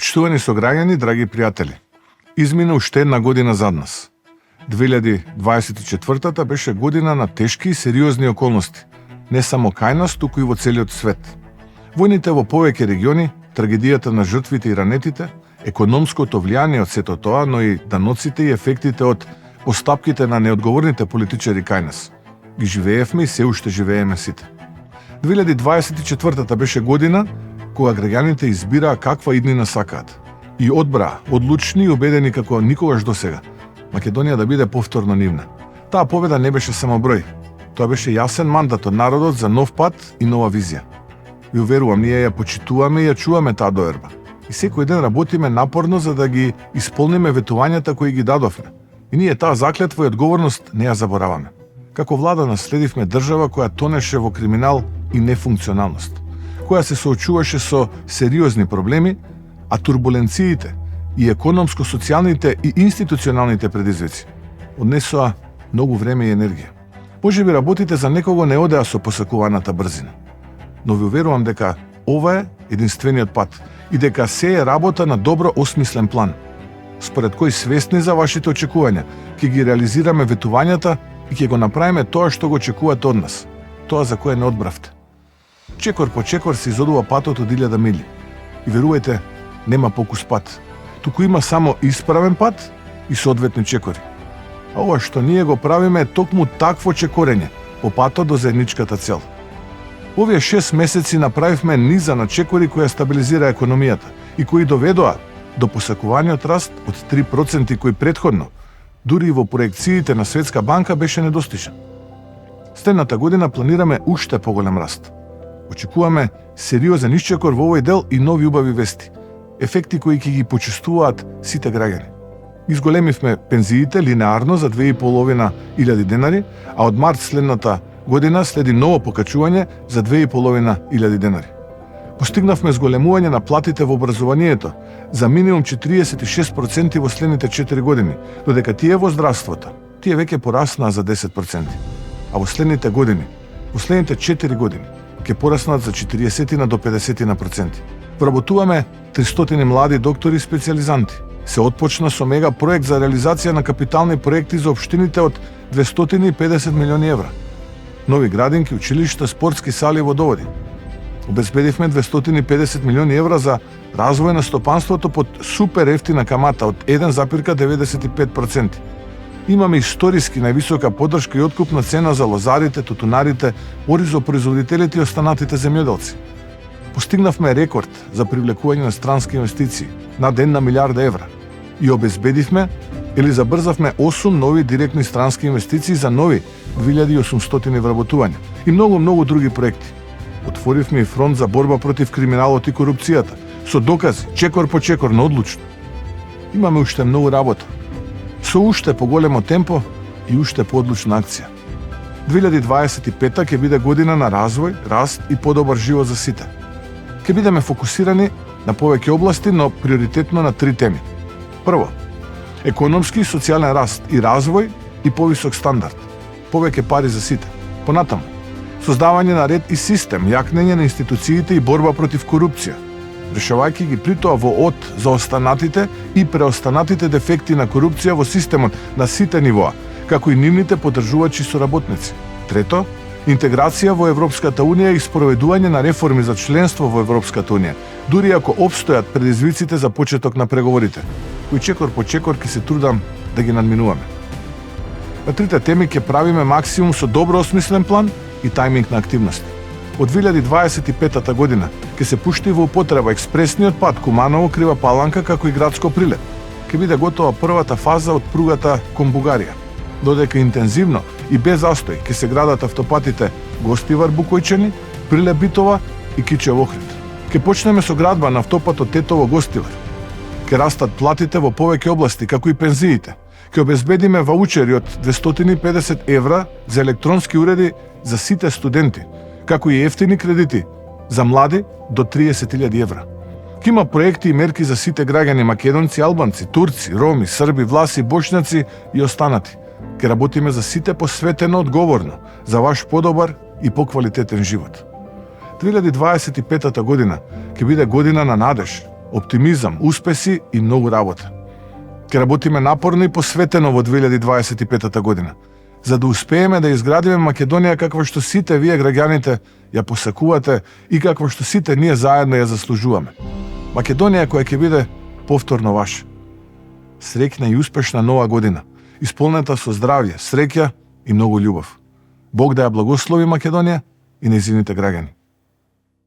Почитувани сограѓани, драги пријатели, измина уште една година зад нас. 2024 беше година на тешки и сериозни околности, не само кај нас, туку и во целиот свет. Војните во повеќе региони, трагедијата на жртвите и ранетите, економското влијание од сето тоа, но и даноците и ефектите од постапките на неодговорните политичари кај нас. Ги живеевме и се уште живееме сите. 2024 беше година кога граѓаните избираа каква иднина сакаат и одбраа, одлучни и убедени како никогаш досега, Македонија да биде повторно нивна. Таа победа не беше само број. Тоа беше јасен мандат од народот за нов пат и нова визија. Ви уверувам, ние ја почитуваме и ја чуваме таа доерба. И секој ден работиме напорно за да ги исполниме ветувањата кои ги дадовме. И ние таа заклетва и одговорност не ја забораваме. Како влада наследивме држава која тонеше во криминал и нефункционалност, која се соочуваше со сериозни проблеми, а турбуленциите и економско-социјалните и институционалните предизвици однесоа многу време и енергија. Можеби работите за некого не одеа со посакуваната брзина, но ви уверувам дека ова е единствениот пат и дека се е работа на добро осмислен план, според кој свесни за вашите очекувања, ќе ги реализираме ветувањата и ќе го направиме тоа што го очекувате од нас, тоа за кое не одбравте. Чекор по чекор се изодува патот од 1000 мили. И верувајте, нема покус пат, туку има само исправен пат и соодветни чекори. А ова што ние го правиме е токму такво чекорење по патот до заедничката цел. Овие 6 месеци направивме низа на чекори која стабилизира економијата и кои доведоа до посакуваниот раст од 3% кој претходно, дури и во проекциите на Светска банка, беше недостижен. Следната година планираме уште поголем раст. Очекуваме сериозен исчекор во овој дел и нови убави вести, ефекти кои ќе ги почувствуваат сите граѓани. Изголемивме пензиите линеарно за 2.500 денари, а од март следната година следи ново покачување за 2.500 денари. Постигнавме зголемување на платите во образованието за минимум 46% во следните 4 години, додека тие во здравството, тие веќе пораснаа за 10%. А во следните години, во следните 4 години, ќе пораснат за 40 до 50%. Вработуваме 300 млади доктори и специјализанти. Се отпочна со мега проект за реализација на капитални проекти за општините од 250 милиони евра. Нови градинки, училишта, спортски сали и водоводи. Обезбедивме 250 милиони евра за развој на стопанството под супер ефтина камата од 1,95%. Имаме историски највисока поддршка и откупна цена за лозарите, тутунарите, оризопроизводителите и останатите земјоделци. Постигнавме рекорд за привлекување на странски инвестиции, над 1 милиарда евра. И обезбедивме или забрзавме 8 нови директни странски инвестиции за нови 2800 вработувања и многу други проекти. Отворивме и фронт за борба против криминалот и корупцијата, со докази, чекор по чекор, но одлучно. Имаме уште многу работа, со уште поголемо темпо и уште поодлучна акција. 2025 ќе биде година на развој, раст и подобар живот за сите. Ќе бидеме фокусирани на повеќе области, но приоритетно на 3 теми. Прво, економски и социјален раст и развој и повисок стандард. Повеќе пари за сите. Понатаму, создавање на ред и систем, јакнење на институциите и борба против корупција, решавајќи ги при тоа во од за останатите и преостанатите дефекти на корупција во системот на сите нивоа, како и нивните поддржувачи соработници. Трето, интеграција во Европската Унија и спроведување на реформи за членство во Европската Унија, дури ако обстојат предизвиците за почеток на преговорите, кои чекор по чекор ќе се трудам да ги надминуваме. На трите теми ќе правиме максимум со добро осмислен план и тајминг на активности. Од 2025 година ќе се пушти во употреба експресниот пат Куманово-Крива Паланка како и градско прилеп. Ќе биде готова првата фаза од пругата кон Бугарија, додека интензивно и без застој ќе се градат автопатите Гостивар-Букојчани, Прилеп-Битова и Кичев-Охрид. Ќе почнеме со градба на автопатот Тетово-Гостивар. Ќе растат платите во повеќе области, како и пензиите. Ќе обезбедиме ваучери од 250 евра за електронски уреди за сите студенти, како и ефтини кредити за млади до 30.000 евра. Ќе има проекти и мерки за сите граѓани македонци, албанци, турци, роми, срби, власи, бошњаци и останати. Ќе работиме за сите посветено одговорно, за ваш подобар и поквалитетен живот. 2025 година ќе биде година на надеж, оптимизам, успеси и многу работа. Ке работиме напорно и посветено во 2025 година, за да успееме да изградиме Македонија каква што сите вие граѓаните ја посакувате и каква што сите ние заедно ја заслужуваме. Македонија која ќе биде повторно ваша. Среќна и успешна нова година, исполнета со здравје, среќа и многу љубов. Бог да ја благослови Македонија и нејзините граѓани.